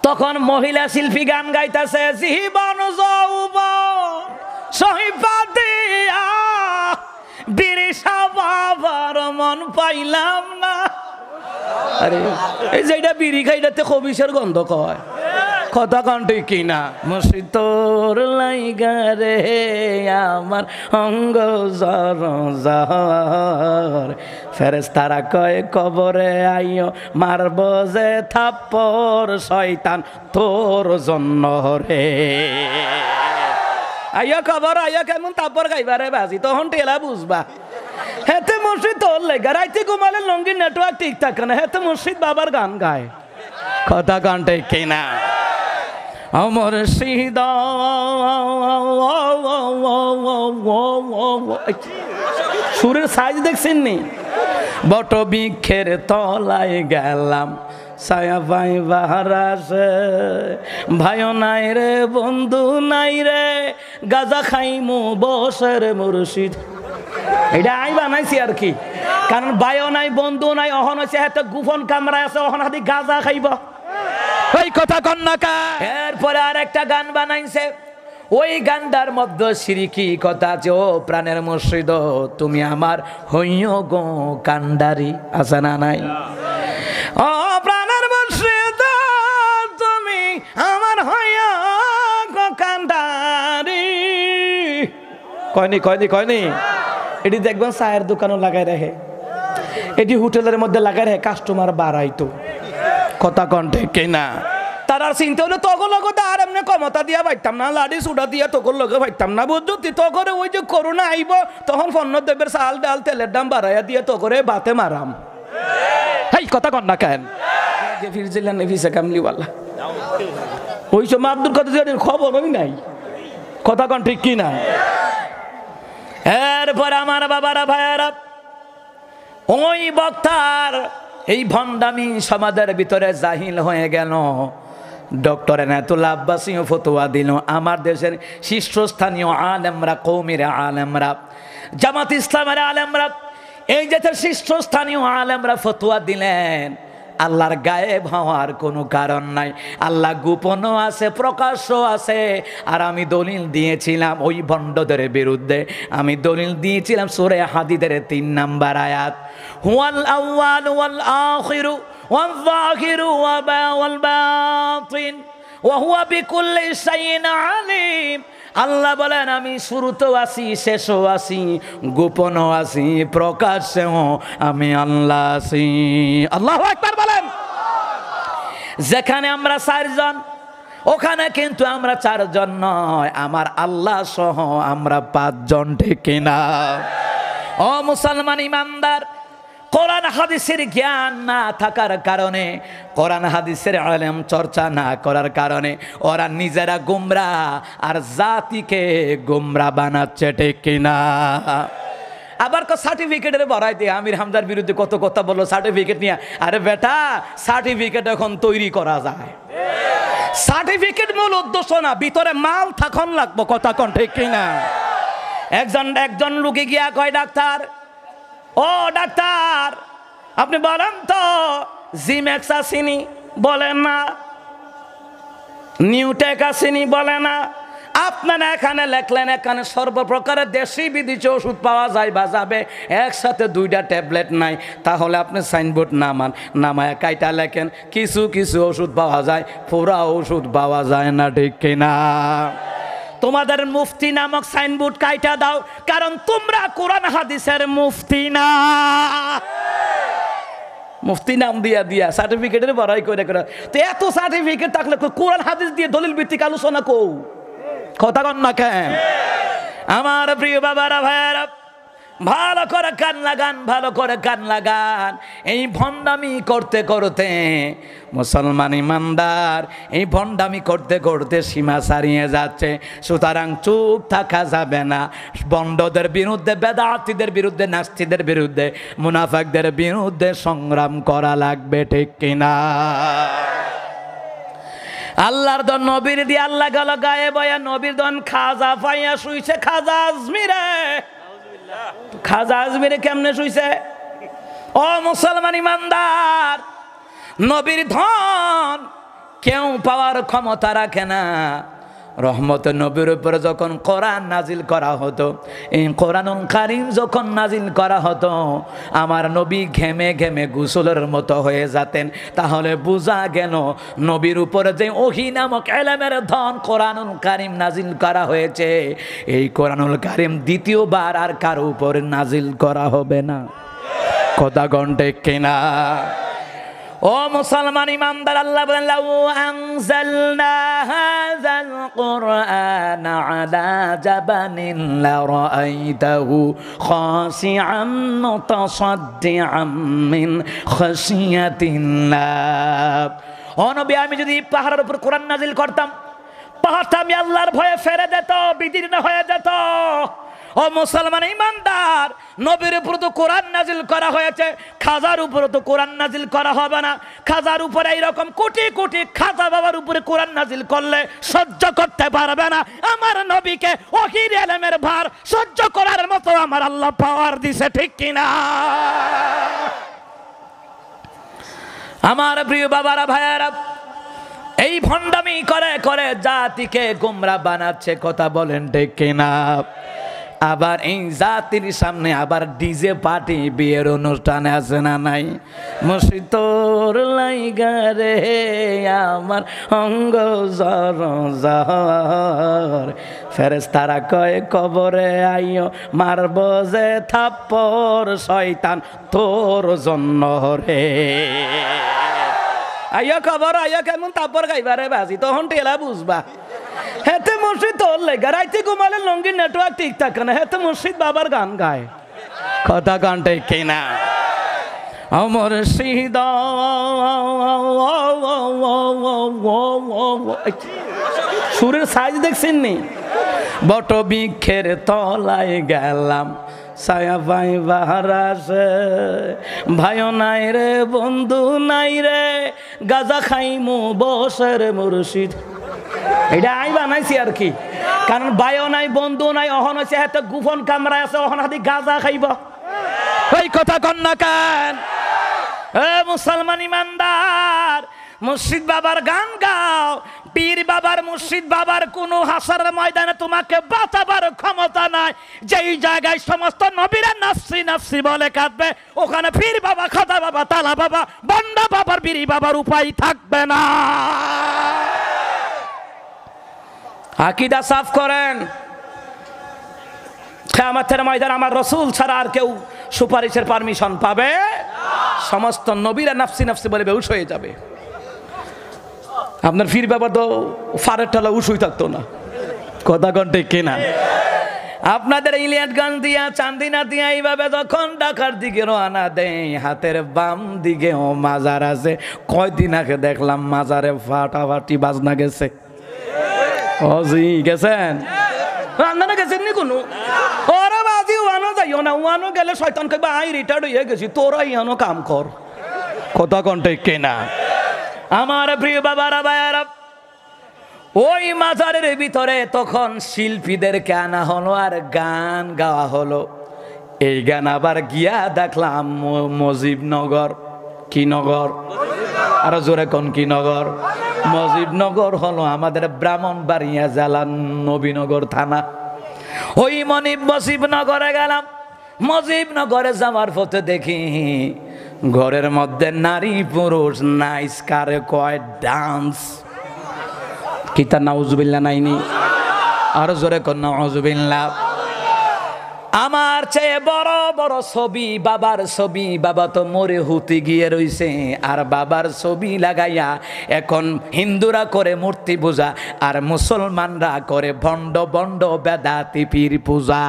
তখন মহিলা শিল্পী গান গাইতেছে, জীবন যৌবন সহিপা দিয়া বিরিশা বাবার মন পাইলাম না। আরে এই যে এটা বিড়ি খাইটাতে খবিসের গন্ধ কয়, কথা কণ্ঠে কিনা। মুর্শিদ তোর লাইগা রে আমার অঙ্গ জর জর, ফেরেশতারা কয় কবরে আইও মারব যে থাপ্পড় শয়তান তোর জন্য রে। আইয়া কবর আইয়া কেমন থাপ্পড় খাইবারে বাজি, তখন টেলা বুঝবা। হেতে মুর্শিদ তোর লেগা রাইতে ঘুমালে লঙ্গি নেটওয়ার্ক ঠিক থাকে না, হেতে মুর্শিদ বাবার গান গায়, কথা কণ্ঠে কিনা। আমার মুর্শিদ সুরের সাইজ দেখছেন নি? বট বৃক্ষের তলায় গেলাম ছায়া পাই বাহারাসে, ভাইও নাই রে বন্ধু নাই রে, গাজা খাইমু বসে রে মুর্শিদ। এটা আই বানাইছি আর কি, কারণ ভাইও নাই বন্ধু নাই, অহন হচ্ছে হাতে গোপন কামরায় আছে, অহন হাতে গাজা খাইব, এই কথা কন্যাকা। এরপরে আর একটা গান বানাইছে, ওই গানটার মধ্যে সিরিকি কথা আছে, ও প্রাণের মুর্শিদ তুমি আমার হইও গো কান্ডারি, আছে না নাই? ও প্রাণের মুর্শিদ তুমি আমার হইও গো কান্ডারি, কয়নি কয়নি কয়নি। এটি দেখবেন চায়ের দোকানও লাগাই রাখে, এটি হোটেলের মধ্যে লাগাই রাখে, কাস্টমার বাড়াইতো, কথা কণ্ঠে কিনা। তার চিন্তা হলো তখন লগতে আর এমনি ক্ষমতা দিয়া পাইতাম না, লাড়ি সুডা দিয়া তখন লগে পাইতাম না, বুঝছি তখন ওই যে করোনা আইব তখন পণ্য দ্রব্যের চাল ডাল তেলের দাম বাড়াইয়া দিয়ে তকরে বাতে মারাম, এই কথা কন না কেন ফিরছিলেন ফিসে কামলিওয়ালা ওই সময় আব্দুল কাদের খবরই নাই, কথা কন ঠিক কিনা। এরপর আমার বাবারা ভাইয়ারা, ওই বক্তার এই ভণ্ডামি সমাজের ভিতরে জাহিল হয়ে গেল। ডক্টর এনায়েতুল্লাহ আব্বাসীও ফতোয়া দিল, আমার দেশের শীর্ষস্থানীয় আলেমরা, কওমের আলেমরা, জামাত ইসলামের আলেমরা, এই দেশের শীর্ষস্থানীয় আলেমরা ফতোয়া দিলেন আল্লাহর গায়েব হওয়ার কোনো কারণ নাই, আল্লাহ গোপনও আছে প্রকাশ্য আছে। আর আমি দলিল দিয়েছিলাম ওই ভণ্ডদের বিরুদ্ধে, আমি দলিল দিয়েছিলাম সূরা হাদীদের 3 নম্বর আয়াত, হুয়াল আউয়াল ওয়াল আখিরু ওয়াল যাহিরু ওয়াল বাতিন ওয়া হুয়া বিকুল্লি শাইইন আলিম। আল্লাহ বলেন আমি শুরুতেও আছি, শেষও আছি, গোপনও আছি, প্রকাশ্যেও আমি আল্লাহ আছি। আল্লাহু আকবার বলেন। যেখানে আমরা 4 জন, ওখানে কিন্তু আমরা 4 জন নয়, আমার আল্লাহ সহ আমরা 5 জন, ঠিক কিনা? ও মুসলমান ইমানদার, কোরআন হাদিসের জ্ঞান না থাকার কারণে, কোরআন হাদিসের ইলম চর্চা না করার কারণে ওরা নিজেরা গোমরাহ আর জাতিকে গোমরাহ বানাচ্ছে, ঠিক কিনা? আবার সার্টিফিকেটের বড়াই দিয়ে আমির হামজার বিরুদ্ধে কত কথা বললো সার্টিফিকেট নিয়ে। আরে বেটা, সার্টিফিকেট এখন তৈরি করা যায়, সার্টিফিকেট মূল উদ্দেশ্য না, ভিতরে মাল থাকুন লাগবো, কথা কোন ঠিক কিনা? একজন লোকে গিয়া কয়, ডাক্তার ও ডাক্তার আপনি বলেন তো জিম্যাক্স আসেনি? বলেন না। নিউটেক আসেনি? বলে না। আপনারা এখানে লেখলেন এখানে সর্বপ্রকারের দেশি বিদেশি ওষুধ পাওয়া যায় বা যাবে, একসাথে 2টা ট্যাবলেট নাই, তাহলে আপনি সাইনবোর্ড নামায় কাইটা লেখেন কিছু কিছু ওষুধ পাওয়া যায়, পুরা ওষুধ পাওয়া যায় না, ঠিক কিনা? তোমাদের মুফতি নামক সাইনবোর্ড কাইটা দাও, কারণ তোমরা কোরআন হাদিসের মুফতি না। মুফতি নাম দিয়া সার্টিফিকেটের বড়াই করে করে, তো এত সার্টিফিকেট থাকলে কোরআন হাদিস দিয়ে দলিল ভিত্তিক আলোচনা কও, কথা কন না কেন? আমার প্রিয় বাবারা ভাইয়ারা, ভালো করে কান লাগান, ভালো করে কান লাগান। এই ভণ্ডামি করতে করতে মুসলমান ইমানদার এই ভণ্ডামি করতে করতে সীমা ছাড়িয়ে যাচ্ছে। সুতরাং চুপ থাকা যাবে না, ভণ্ডদের বিরুদ্ধে, বেদাতীদের বিরুদ্ধে, নাস্তিকদের বিরুদ্ধে, মুনাফিকদের বিরুদ্ধে সংগ্রাম করা লাগবে, ঠিক কিনা? আল্লাহর দন নবীর দিয়ে আল্লাহ গেল গায়ে বয়া, নবীর দন খাজা পাইয়া শুইছে খাজা আজমিরে। খাজা আজমিরে কেমনে শুইছে? ও মুসলমান ইমানদার, নবীর ধন কেউ পাওয়ার ক্ষমতা রাখে না। রহমত নবীর উপরে যখন কোরআন নাজিল করা হতো, এই কোরআনুল কারীম যখন নাজিল করা হতো, আমার নবী ঘেমে ঘেমে গোসলের মতো হয়ে যেতেন। তাহলে বোঝা গেল নবীর উপরে যে ওহী নামক ইলমের ধন কোরআনুল কারীম নাজিল করা হয়েছে, এই কোরআনুল কারীম দ্বিতীয়বার আর কারো উপরে নাজিল করা হবে না। কথা গন্টে কিনা? ও মুসলমান ইমানদার, আল্লাহ বলেন লাউ আনজালনা হাযাল কুরআনা আলা জাবালিন লারাআইতাহু খাশিআন মুতাসাদ্দিআন মিন খাশিয়াতিল্লাহ। ও নবী, আমি যদি পাহাড়ের উপর কোরআন নাজিল করতাম, পাহাড়টা আমি আল্লাহর ভয়ে ফেরে যেত, বিদীর্ণ হয়ে যেত। ও মুসলমান ইমানদার, নবীর উপর তো কোরআন নাজিল করা হয়েছে, খাজার উপরে তো কোরআন নাজিল করা হবে না। খাজার উপরে এইরকম কোটি কোটি খাজা বাবার উপরে কোরআন নাজিল করলে সহ্য করতে পারবে না। আমার নবীকে ওহীর ইলমের ভার সহ্য করার মতো আমার আল্লাহ পাওয়ার দিছে, ঠিক কিনা? আমার প্রিয় বাবারা, ভাইয়ারা, এই ভণ্ডামি করে করে জাতিকে গোমরা বানাচ্ছে, কথা বলেন ঠিক কিনা? আবার এই জাতির সামনে আবার ডিজে পার্টি, বিয়ের অনুষ্ঠানে আছে না নাই? মুর্শিদর লাইগা রে আমার অঙ্গ জর জর, ফেরেশতারা কয় কবরে আইও, মারব যে থাপ্পড় শয়তান তোর জন্য রে। আইয়া খবর, আইয়া কেমন তাপর গাইবারে বাজি, তখন টেলা বুঝবা। হেতে মুর্শিদ তোর লেগা, রাইতে ঘুমালে লঙ্গি নেটওয়ার্ক ঠিক থাকে না, হেতে মুর্শিদ বাবার গান গায়। কথা গানটা কিনা? মুর্শিদ সুরের সাইজ দেখছেন নি? বট বৃক্ষের তলায় গেলাম, ছায়া পাই বাহারাসে, ভাইও নাই রে বন্ধু নাই রে, গাজা খাইমু বসের মুর্শিদ। এটা আই বানাইছি আর কি, কারণ ভাইও নাই বন্ধু নাই, অহন হয়েছে হাতে গোপন কামরায় আছে, অহন হাতি গাজা খাইব। এই কথা কন না কেন? এ মুসলমান ইমানদার, মুর্শিদ বাবার গান গাও। পীর বাবার, মুর্শিদ বাবার কোনো হাসারের ময়দানে তোমাকে বাঁচাবার ক্ষমতা নাই। যেই জায়গায় সমস্ত নবীরা নাফসি নাফসি বলে কাঁদবে, ওখানে পীর বাবা, খাজা বাবা, তালা বাবা, বন্ডা বাবার, পীর বাবার উপায় থাকবে না। আকীদা সাফ করেন। কিয়ামতের ময়দানে আমার রাসূল ছাড়া আর কেউ সুপারিশের পারমিশন পাবে? সমস্ত নবীরা নাফসি নাফসি বলে বেহুশ হয়ে যাবে। আপনার পীর বাবা তো ফারের টালা উশুই থাকতো না। কথা কন্টে কিনা? আপনাদের ইলিয়াটগঞ্জ দিয়া, চান্দিনা দিয়া এইভাবে যখন ঢাকার দিকে রওনা দেয়, হাতের বাম দিকে ও মাজার আছে। কয়দিন আগে দেখলাম মাজারে ফাটাফাটি বাজনা গেছে। অজি গেছেন? রান্না গেছেন নি কোনো? ওরা বাজি ওয়ানো যাইও না, ওয়ানো গেলে শয়তান কইবা আই রিটায়ার্ড হয়ে গেছি, তোরা ইয়ানো কাম কর। কথা কন্টে কিনা? আমার প্রিয় বাবারা, ভাইয়ারা, ওই মাজারের ভিতরে তখন শিল্পীদেরকে আনা হলো আর গান গাওয়া হলো। এই গান আবার গিয়া দেখলাম মুজিবনগর। কি নগর? আরো জোরে কোন কি নগর? মুজিবনগর হলো আমাদের ব্রাহ্মণবাড়িয়া জেলার নবীনগর থানা। ওই মুজিবনগরে গেলাম। মুজিবনগরে যাওয়ার পথে দেখি ঘরের মধ্যে নারী পুরুষ নাইস কারে কয় ডান্স। কিতা নাউজুবিল্লাহ নাইনি? আরো জোরে কোন নাউজুবিল্লাহ। আমার চেয়ে বড় বড় ছবি, বাবার ছবি, বাবা তো মরে হুতি গিয়ে রইছে, আর বাবার ছবি লাগাইয়া এখন হিন্দুরা করে মূর্তি পূজা আর মুসলমানরা করে ভণ্ড ভণ্ড বেদাতি পীর পূজা।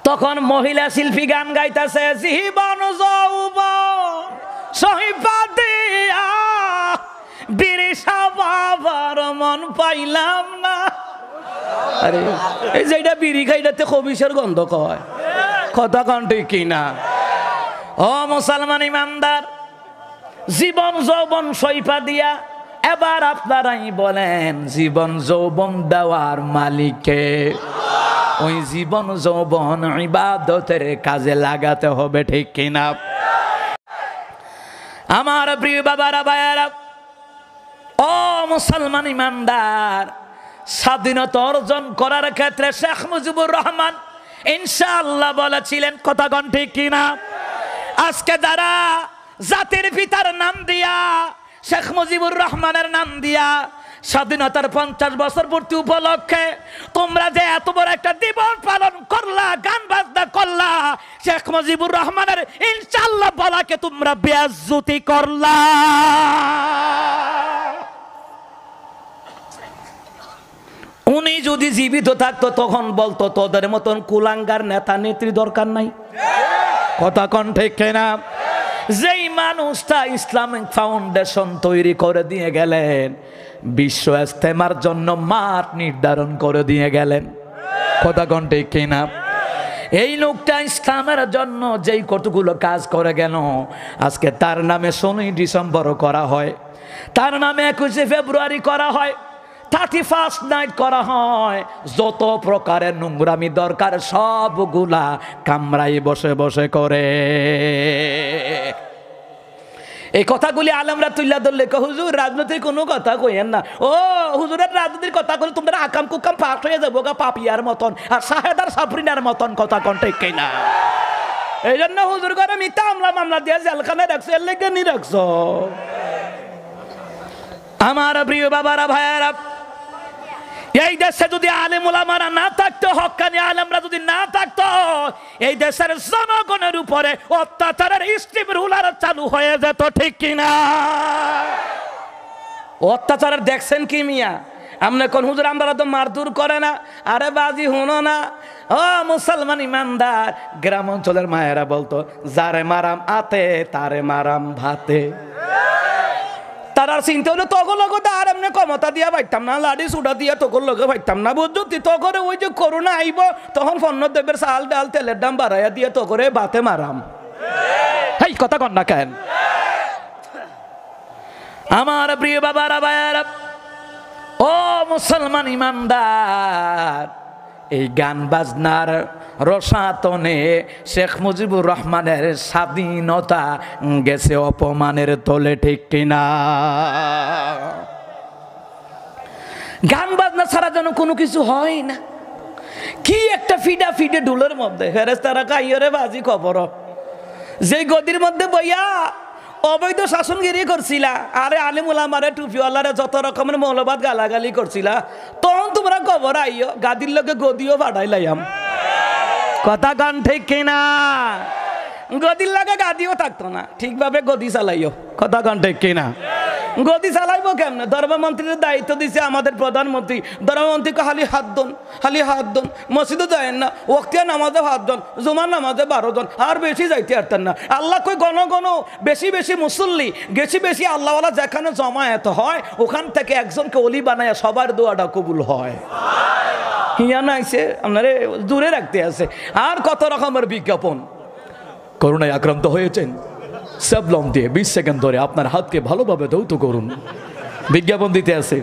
তখন মহিলা শিল্পী গান গাইতেছে, জীবন যৌবন সহিপা দিয়া বিরিশা বাবার মন পাইলাম না। আরে এই যে এটা বিড়ি খাইটাতে খবিসের গন্ধ কয়। কথা কন্টে কিনা? ও মুসলমান ইমানদার, জীবন যৌবন সইপা দিয়া, এবার আপনারাই বলেন জীবন যৌবন দেওয়ার মালিককে? ওই জীবন যৌবন ইবাদতের কাজে লাগাতে হবে, ঠিক কিনা? আমার প্রিয় বাবারা ভাইয়ারা, ও মুসলমান ইমানদার, স্বাধীনতা অর্জন করার ক্ষেত্রে শেখ মুজিবুর রহমান ইনশাআল্লাহ বলেছিলেন, কথা কোন ঠিক কিনা? আজকে যারা জাতির পিতার নাম দিয়া, শেখ মুজিবুর রহমানের নাম দিয়া স্বাধীনতার 50 বছর পূর্তি উপলক্ষে তোমরা যে এত বড় একটা দিবস পালন করলা, গান বাজনা করলা, শেখ মুজিবুর রহমানের ইনশাআল্লাহ বলাকে তোমরা বেইজ্জতি করলা। উনি যদি জীবিত থাকতো তখন বলতো তোদের মতন কুলাঙ্গার নেতা নেত্রী দরকার নাই, কথা কোন ঠিক কিনা? যেই মানুষটা ইসলামিক ফাউন্ডেশন তৈরি করে দিয়ে গেলেন, বিশ্ব ইজতেমার জন্য মাঠ নির্ধারণ করে দিয়ে গেলেন, কথা কোন ঠিক কিনা? এই লোকটা ইসলামের জন্য যেই কতগুলো কাজ করে গেল, আজকে তার নামে 16 ডিসেম্বর করা হয়, তার নামে 21শে ফেব্রুয়ারি করা হয়, 31st নাইট করা হয়, যত প্রকারের নোংরামি দরকার সবগুলা কামরাই বসে বসে করে। এই কথাগুলি আলেমরা তুইলা ধরলে হুজুর রাজনীতির কোনো কথা কইেন না। ও হুজুরের রাজনীতির কথা কইলে তোমরা আকাম কুকাম পাস হয়ে যাবো গা পাপিয়ার মতন আর শাহেদার সাফরিনার মতন, কথা কোন ঠিক কিনা? এই জন্য হুজুর করে মিথ্যা মামলা দিয়ে জেলখানায় রাখছো, এর লেগে নি রাখছো। আমার প্রিয় বাবারা ভাইয়ারা, এই দেশে যদি আলেম ওলামারা না থাকতো, হক্কানি আলেমরা যদি না থাকতো, এই দেশের জনগণের উপরে অত্যাচারের স্টিম রুলার চালু হয়ে যেত, ঠিক কিনা? অত্যাচারের দেখছেন কি মিয়া? আমনে কোন হুজুর আমরা তো মারধর করে না, আরে বাজি হুনো না। ও মুসলমান ইমানদার, গ্রাম অঞ্চলের মায়েরা বলতো যারে মারাম আতে তারে মারাম ভাতে। তার চিন্তা হলো তখন লোক আর এমনি ক্ষমতা দিয়া পাইতাম না, লাড়ি সুডা দিয়া তখন লোকে পাইতাম না, বুঝছি তখন ওই যে করোনা আইব তখন পণ্য দ্রব্যের চাল ডাল তেলের দাম বাড়াইয়া দিয়ে তো করে বাতে মারাম। এই কথা কন না কেন? আমার প্রিয় বাবারা ভাইয়ারা, ও মুসলমান ইমানদার, এই গান বাজনার রসাতনে শেখ মুজিবুর রহমানের স্বাধীনতা গেছে অপমানের তলে, ঠিক কিনা? গান বাজনা ছাড়া যেন কোনো কিছু হয় না। কি একটা ফিডা ফিডে ডুলের মধ্যে ফেরেশতারা কাইয়রে বাজি খবর, যে গদির মধ্যে বইয়া অবৈধ শাসনগিরি করছিলা, আরে আলিম উলামারে টুপিওয়ালারে যত রকমের মৌলবাদ গালাগালি করছিলা, তখন তোমরা খবর আইও গাদির লগে গদিও বাড়াই লাইয়াম, কথা গান ঠিক কিনা? গদির লাগে গাদিও থাকতো না, ঠিকভাবে গদি চালাইও, কথা গান ঠিক কিনা? গদি চালাইবো কেমনে? ধর্মমন্ত্রীর দায়িত্ব দিছে আমাদের প্রধানমন্ত্রী, ধর্মমন্ত্রীকে খালি হাত দন, খালি হাত দন, মসজিদে যায়েন না, ওয়াক্তিয়া নামাজে 5 জন, জুমার নামাজে 12 জন, আর বেশি যাইতে পারতেন না। আল্লাহ কই গণ গণ বেশি বেশি মুসল্লি, বেশি বেশি আল্লাহওয়ালা যেখানে জমায়েত হয় ওখান থেকে একজনকে অলি বানায় সবার দোয়াটা কবুল হয়। হিয়া নাইছে আপনারে দূরে রাখতে আছে। আর কত রকমের বিজ্ঞাপন, করোনায় আক্রান্ত হয়েছেন, স্যাবলম দিয়ে 20 সেকেন্ড ধরে আপনার হাতকে ভালোভাবে ধৌত করুন, বিজ্ঞাপন দিতে আছে।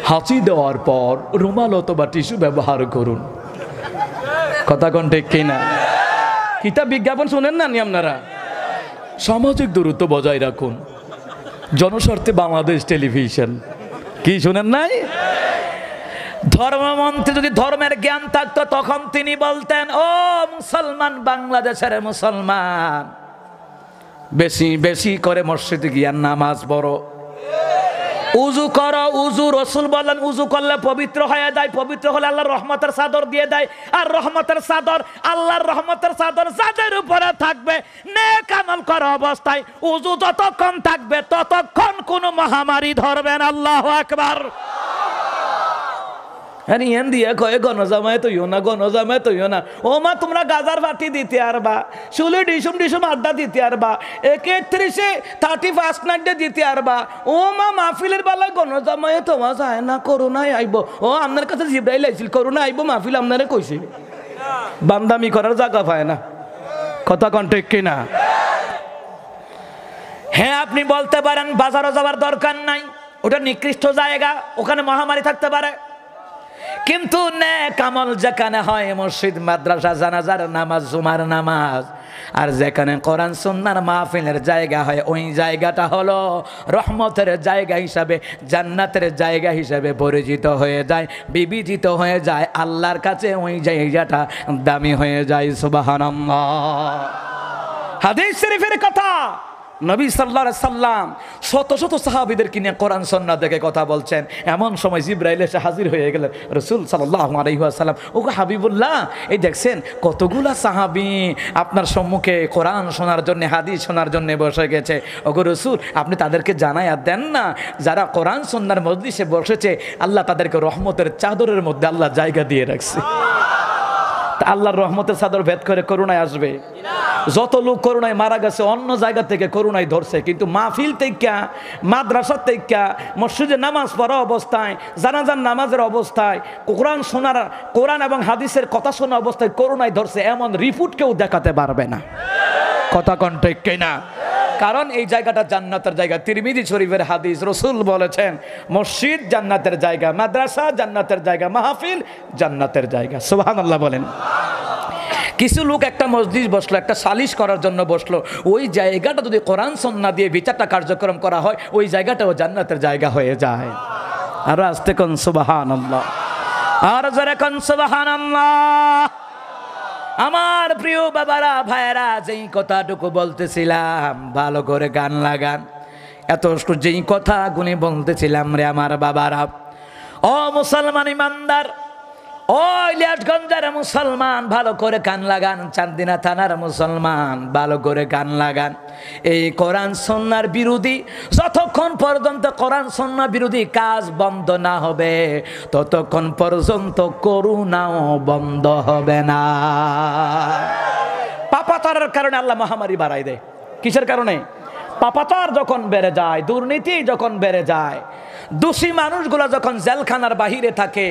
হাঁচি দেওয়ার পর রুমাল অথবা টিস্যু ব্যবহার করুন, কথা কোন ঠিক কিনা? কিতা বিজ্ঞাপন শুনেন না নি আপনারা? সামাজিক দূরত্ব বজায় রাখুন, জনস্বার্থে বাংলাদেশ টেলিভিশন, কি শুনেন নাই? ধর্মমন্ত্রী যদি ধর্মের জ্ঞান থাকতো তখন তিনি বলতেন, ও মুসলমান, বাংলাদেশের মুসলমান, বেশি বেশি করে মসজিদে গিয়া নামাজ পড়ো, উজু করো। উজু রসুল বলেন উজু করলে পবিত্র হয়ে যায়, পবিত্র হলে আল্লাহর রহমতের চাদর দিয়ে দেয়, আর রহমতের চাদর, আল্লাহর রহমতের চাদর যাদের উপরে থাকবে নেক আমল করা অবস্থায় উজু যতক্ষণ থাকবে ততক্ষণ কোনো মহামারী ধরবে না। আল্লাহু আকবার। ইয়ান দিয়ে কয়ে গণজামায় তৈও না, গণজামায় তৈও না। ও মা তোমরা গাজার পার্টি দিতে আরবা, শুলে ডিসুম ডিসুম আড্ডা দিতে আরবা, 31-এ 31st নাইটে দিতে আরবা। ও মা মাহফিলের বেলায় গণজামায় তোমার যায় না, করোনায় আইব। ও আপনার কাছে জিব্রাইল আইছিল, করোনা আইব, মাহফিল আপনারে কইছিল। বান্দামি করার জায়গা পায় না, কথা কোন ঠিক কিনা? হ্যাঁ, আপনি বলতে পারেন বাজারও যাওয়ার দরকার নাই, ওটা নিকৃষ্ট জায়গা, ওখানে মহামারী থাকতে পারে। কিন্তু নেক আমল যেখানে হয়, মসজিদ, মাদ্রাসা, জানাজার নামাজ, জুমার নামাজ, আর যেখানে কোরআন সুন্নাহর মাহফিলের জায়গা হয় ওই জায়গাটা হলো রহমতের জায়গা হিসাবে, জান্নাতের জায়গা হিসাবে পরিচিত হয়ে যায়, বিবেচিত হয়ে যায়। আল্লাহর কাছে ওই জায়গাটা দামি হয়ে যায়। সুবহানাল্লাহ। হাদিস শরীফের কথা, নবী সাল্লাল্লাহু আলাইহি সাল্লাম শত শত সাহাবীদেরকে নিয়ে কোরআন সুন্নাহ থেকে কথা বলছেন। এমন সময় জিবরাইল এসে হাজির হয়ে গেলেন। রাসূল সাল্লাল্লাহু আলাইহি ওয়াসাল্লাম, ওগো হাবিবুল্লাহ, এই দেখছেন কতগুলা সাহাবী আপনার সম্মুখে কোরআন শোনার জন্য, হাদিস শোনার জন্য বসে গেছে। ওগো রাসূল, আপনি তাদেরকে জানায়া দেন না, যারা কোরআন সুন্নাহর মজলিসে বসেছে আল্লাহ তাদেরকে রহমতের চাদরের মধ্যে আল্লাহ জায়গা দিয়ে রাখছে। তা আল্লাহর রহমতের চাদর ভেদ করে করুণায় আসবে। যত লোক করুণায় মারা গেছে অন্য জায়গা থেকে করুণায় ধরছে, কিন্তু মাহফিল থেকে, মাদ্রাসা থেকে, মসজিদে নামাজ পড়া অবস্থায়, জানাজার নামাজের অবস্থায়, কোরআন শোনার, কোরআন এবং হাদিসের কথা শোনা অবস্থায় করুণায় ধরছে, এমন রিপোর্ট কেউ দেখাতে পারবে না। কথা কোন ঠিক কিনা? কারণ এই জায়গাটা জান্নাতের জায়গা। তিরমিজি শরীফের হাদিস, রাসূল বলেছেন মসজিদ জান্নাতের জায়গা, মাদ্রাসা জান্নাতের জায়গা, মাহফিল জান্নাতের জায়গা। সুবহানাল্লাহ বলেন। কিছু লোক একটা মসজিদ বসলো, একটা সালিশ করার জন্য বসলো, ওই জায়গাটা যদি কোরআন সুন্নাহ দিয়ে বিচারটা কার্যক্রম করা হয় ওই জায়গাটাও জান্নাতের জায়গা হয়ে যায়। আর আস্তে কোন সুবহানাল্লাহ, আর যারা কোন সুবহানাল্লাহ। আমার প্রিয় বাবারা, ভাইয়েরা, যেই কথাটুকু বলতেছিলাম ভালো করে গান লাগান। এত যেই কথাগুলি বলতেছিলাম রে আমার বাবারা, ও মুসলমান ইমানদার, ও ইলিয়াসগঞ্জের মুসলমান, ভালো করে কান লাগান। চান্দিনা থানার মুসলমান, ভালো করে কান লাগান। এই কোরআন সুন্নাহর বিরোধী, যতক্ষণ পর্যন্ত কোরআন সুন্নাহ বিরোধী কাজ বন্ধ না হবে ততক্ষণ পর্যন্ত করুণাও বন্ধ হবে না। পাপাচারের কারণে আল্লাহ মহামারী বাড়াই দেয়। কিসের কারণে? পাপাচার যখন বেড়ে যায়, দুর্নীতি যখন বেড়ে যায়, দোষী মানুষগুলো যখন জেলখানার বাহিরে থাকে,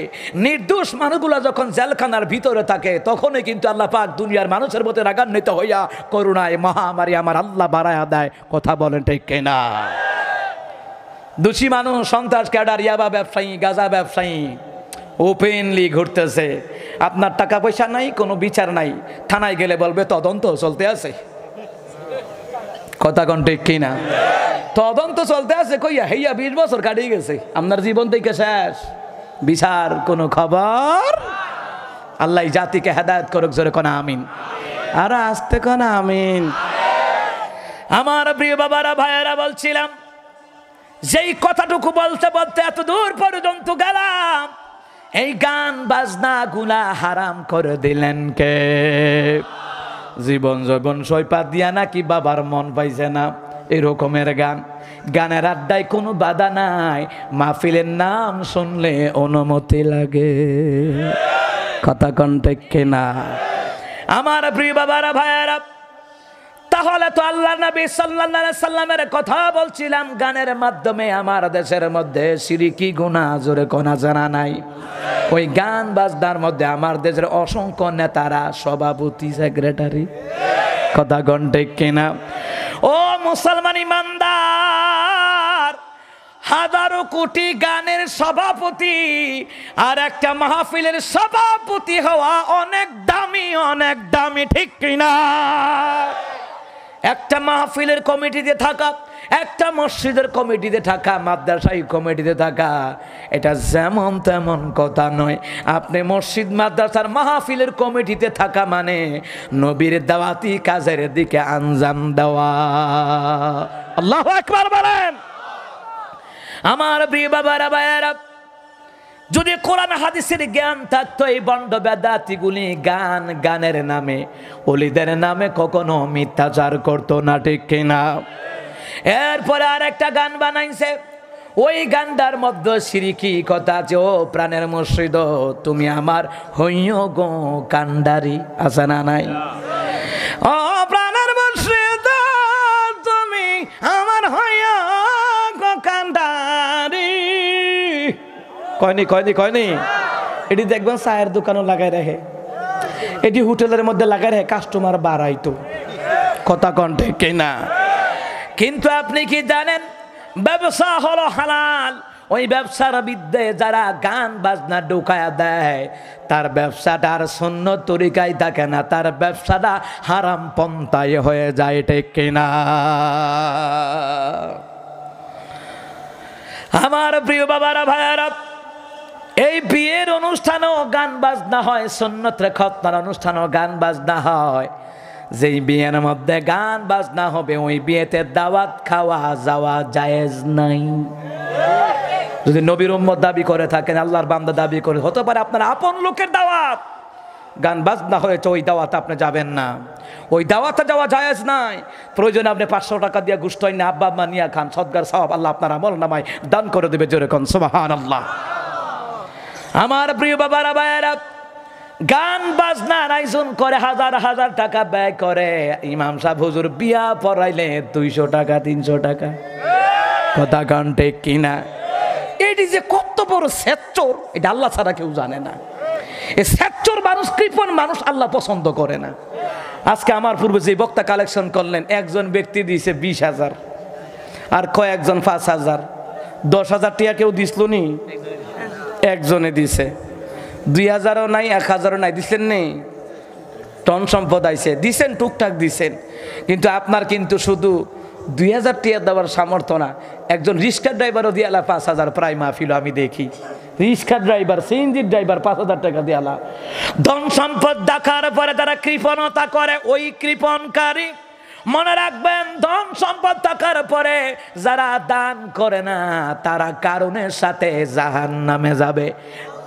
নির্দোষ মানুষগুলো যখন জেলখানার ভিতরে থাকে, তখনই কিন্তু আল্লাহ পাক দুনিয়ার মানুষের মধ্যে রাগান্বিত হইয়া করুণায় মহামারী আমার আল্লাহ বাড়ায়া দেয়। কথা বলেন ঠিক কিনা? দোষী মানুষ, সন্ত্রাস ক্যাডার, ইয়াবা ব্যবসায়ী, গাঁজা ব্যবসায়ী ওপেনলি ঘুরতেছে। আপনার টাকা পয়সা নাই, কোনো বিচার নাই, থানায় গেলে বলবে তদন্ত চলতে আছে। কথা কোন ঠিক কিনা? তদন্ত চলতে আছে কইয়া হেইয়া 20 বছর কাটিয়ে গেছে, আপনার জীবন থেকে শেষ, বিচার কোনো খবর। আল্লাহ জাতিকে হেদায়েত করুক, জোরে কোন আমিন। আর আস্তে কোন আমিন। আমার প্রিয় বাবারা, ভাইয়েরা, বলছিলাম যেই কথাটুকু বলতে বলতে এত দূর পর্যন্ত গেলাম, এই গান বাজনা গুলা হারাম করে দিলেন কে? জীবন যৌবন সৈপাত দিয়া নাকি বাবার মন পাইছে না, এরকমের গান। গানের আড্ডায় কোনো বাধা নাই, মাহফিলের নাম শুনলে অনুমতি লাগে। কথা কোন ঠিক কিনা? আমার প্রিয় বাবারা, ভাইয়েরা, তাহলে তো আল্লাহ নবী সাল্লাল্লাহু আলাইহি সাল্লামের কথা বলছিলাম, গানের মাধ্যমে আমার দেশের মধ্যে শিরকি গুনাহ জোরে কোনা জানা নাই। ওই গান বাজনার মধ্যে আমার দেশের অসংখ্য নেতারা সভাপতি, সেক্রেটারি। কথা কোন ঠিক কিনা? ও মুসলমান ইমানদার, হাজারো কোটি গানের সভাপতি আর একটা মাহফিলের সভাপতি হওয়া অনেক দামি, অনেক দামি, ঠিক কিনা? একটা মাহফিলের কমিটিতে থাকা, একটা মসজিদের কমিটিতে থাকা, মাদ্রাসায় কমিটিতে থাকা, এটা যেমন তেমন কথা নয়। আপনি মসজিদ, মাদ্রাসার, মাহফিলের কমিটিতে থাকা মানে নবীর দাওয়াতি কাজের দিকে আঞ্জাম দেওয়া। আল্লাহু আকবার বলেন। আমার প্রিয় বাবারা, ভাইয়েরা, যদি কোরআন হাদিসের জ্ঞান থাকতো, এই বন্ড বেদাতিগুলি গানের নামে, ওলিদের নামে কখনো মিথ্যাচার করতো না, ঠিক কিনা? এরপরে আর একটা গান বানাইছে, ওই গানটার মধ্যে শিরকি কথা আছে। ও প্রাণের মুর্শিদ, তুমি আমার হইও গো কান্ডারি, আছে না নাই? ও প্রাণের মুর্শিদ, তুমি আমার হইও গো কান্ডারি। কয়নি কয়নি কয়নি? এটি দেখবেন চায়ের দোকানও লাগাই রাখে, এটি হোটেলের মধ্যে লাগাই রাখে, কাস্টমার বাড়াইতো। কথা কোন ঠিক কিনা? কিন্তু আপনি কি জানেন, ব্যবসা হলো হালাল, ওই ব্যবসার বিদ্যে যারা গান বাজনা ঢুকায়া দেয় তার ব্যবসাটা আর সুন্নত তরিকায় থাকে না, তার ব্যবসাটা হারাম পন্থায় হয়ে যায়, ঠিক কিনা? আমার প্রিয় বাবারা ভাইয়ারা, এই বিয়ের অনুষ্ঠানেও গান বাজনা হয়, সুন্নত খতনার অনুষ্ঠানেও গান বাজনা হয়। যেই বিয়ের মধ্যে গান বাজনা হবে ওই বিয়েতে দাওয়াত খাওয়া যাওয়া জায়েজ নাই। যদি নবীর উম্মত দাবি করে থাকেন, আল্লাহর বান্দা দাবি করে, হতে পারে আপনার আপন লোকের দাওয়াত, গান বাজনা হয়েছে, ওই দাওয়াতে আপনি যাবেন না, ওই দাওয়াতে যাওয়া জায়েজ নাই। প্রয়োজনে আপনি 500 টাকা দিয়ে গোশত না আব্বা আম্মা নিয়ে খান, সদগার সওয়াব আল্লাহ আপনার আমল নামায় দান করে দেবে, জোরে কোন সুবহানাল্লাহ। আমার প্রিয় বাবারা ভাইয়েরা, গান বাজনার আয়োজন করে হাজার হাজার টাকা ব্যয় করে, ইমাম সাহেব হুজুর বিয়া পড়াইলে 200 টাকা 300 টাকা, কথা গান ঠিক কিনা? এটি যে কত বড় সেচ্চর, এটা আল্লাহ ছাড়া কেউ জানে না। এই সেচ্চর মানুষ, কৃপণ মানুষ আল্লাহ পছন্দ করে না। আজকে আমার পূর্বে যে বক্তা কালেকশন করলেন, একজন ব্যক্তি দিয়েছে 20,000, আর কয়েকজন 5,000, 10,000 টাকা কেউ দিছিল নি? একজনে দিছে। 2,000ও নাই, 1,000ও নাই, দিচ্ছেন নেই? টন সম্পদ আইছে, দিছেন, টুকটাক দিছেন, কিন্তু আপনার কিন্তু শুধু 2,000 টাকা দেওয়ার সামর্থ্য না। একজন রিক্সা ড্রাইভারও দিয়ালা 5,000, প্রায় মাহফিল আমি দেখি, রিক্সা ড্রাইভার, সিএনজির ড্রাইভার 5,000 টাকা দিয়ালা। ধন সম্পদ দেখার পরে তারা কৃপণতা করে, ওই কৃপণকারী মনে রাখবেন, ধন সম্পদ থাকার পরে যারা দান করে না তারা কারণের সাথে জাহান্নামে যাবে।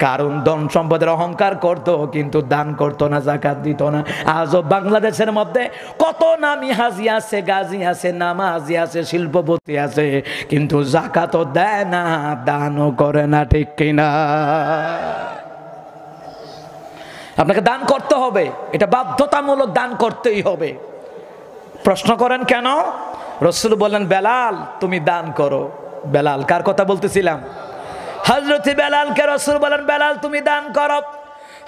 কারণ ধন সম্পদের অহংকার করত কিন্তু দান করতো না, যাকাত দিত না। আজও বাংলাদেশের মধ্যে কত নামি হাজি আছে, গাজী আছে, নামাজি আছে, শিল্পপতি আছে, কিন্তু যাকাতও দেয় না, দানও করে না, ঠিক কিনা? আপনাকে দান করতে হবে, এটা বাধ্যতামূলক, দান করতেই হবে। প্রশ্ন করেন কেন? রাসূল বলেন, বেলাল তুমি দান করো। বেলাল, কার কথা বলতেছিলাম? হযরত বেলালকে রাসূল বলেন, বেলাল তুমি দান করো।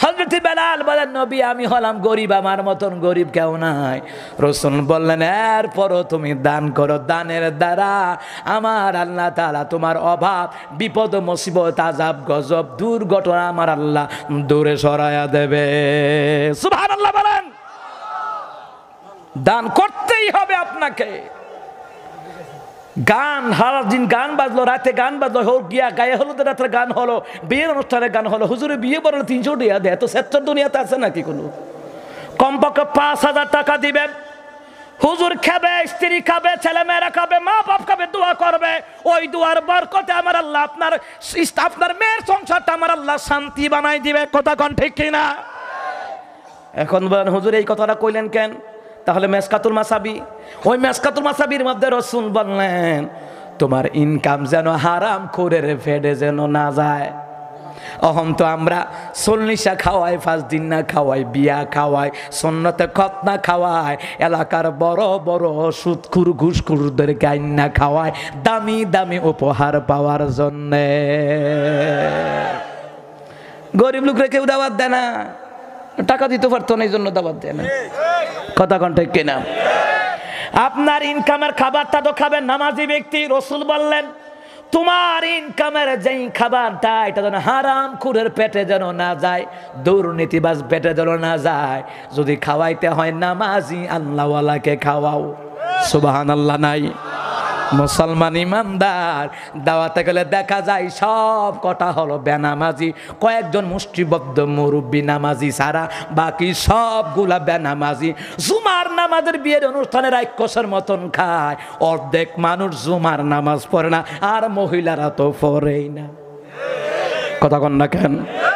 হযরত বেলাল বলেন, নবী আমি হলাম গরিব, আমার মতন গরিব কেউ নাই। রাসূল বললেন, এরপরও তুমি দান করো, দানের দ্বারা আমার আল্লাহ তাআলা তোমার অভাব, বিপদ, মুসিবত, আযাব, গজব, দুর্ঘটনা আমার আল্লাহ দূরে সরায়া দেবে। সুবহানাল্লাহ বলেন। দান করতেই হবে আপনাকে। গান, সারাদিন গান বাজলো, রাতে গান বাজলো, হোক গিয়া গায়ে হলুদের রাত্রে গান হলো, বিয়ের অনুষ্ঠানে গান হলো, হুজুরে বিয়ে বললে 300 টাকা দেয়, এত সেচ্চর দুনিয়াতে আছে নাকি কোনো? কমপক্ষে 5,000 টাকা দিবেন, হুজুর খাবে, স্ত্রী খাবে, ছেলে মেয়েরা খাবে, মা বাপ খাবে, দোয়া করবে, ওই দোয়ার বরকতে আমার আল্লাহ আপনার মেয়ের সংসারটা আমার আল্লাহ শান্তি বানাই দিবে, কথা কোন ঠিক কিনা? এখন বলেন, হুজুর এই কথাটা কইলেন কেন? তাহলে মেসকাতুল মাসাবি, ওই মেসকাতুল মাসাবির মধ্যে রাসূল বললেন, তোমার ইনকাম যেন হারাম খোরের ফেডে যেন না যায়। অহম তো আমরা 40 খাওয়াই, 5 দিন না খাওয়াই, বিয়া খাওয়াই, সুন্নতে খতনা খাওয়াই, এলাকার বড় বড় সুদখুর ঘুষখুরদের গাইন্না খাওয়াই, দামি দামি উপহার পাওয়ার জন্যে। গরিব লোকরা কেউ দাওয়াত দেয় না, টাকা দিতে পারতো না, এই জন্য দাওয়াত দেয় না, কথা কোন ঠিক কিনা? আপনার ইনকামের খাবারটা তো খাবেন নামাজি ব্যক্তি। রাসূল বললেন, তোমার ইনকামের যেই খাবারটা এটা যেন হারাম খুরের পেটে যেন না যায়, দুর্নীতিবাজ পেটে যেন না যায়। যদি খাওয়াইতে হয় নামাজি আল্লাহওয়ালাকে খাওয়াও। সুবহানাল্লাহ নাই? মুসলমান ইমানদার দাওয়াতে গেলে দেখা যায় সব কটা হলো বেনামাজি, কয়েকজন মুষ্টিবদ্ধ মুরব্বী নামাজি ছাড়া বাকি সবগুলা বেনামাজি। জুমার নামাজের বিয়ের অনুষ্ঠানে রাক্ষসের মতন খায়, অর্ধেক মানুষ জুমার নামাজ পড়ে না, আর মহিলারা তো পড়েই না, কথা কন না কেন?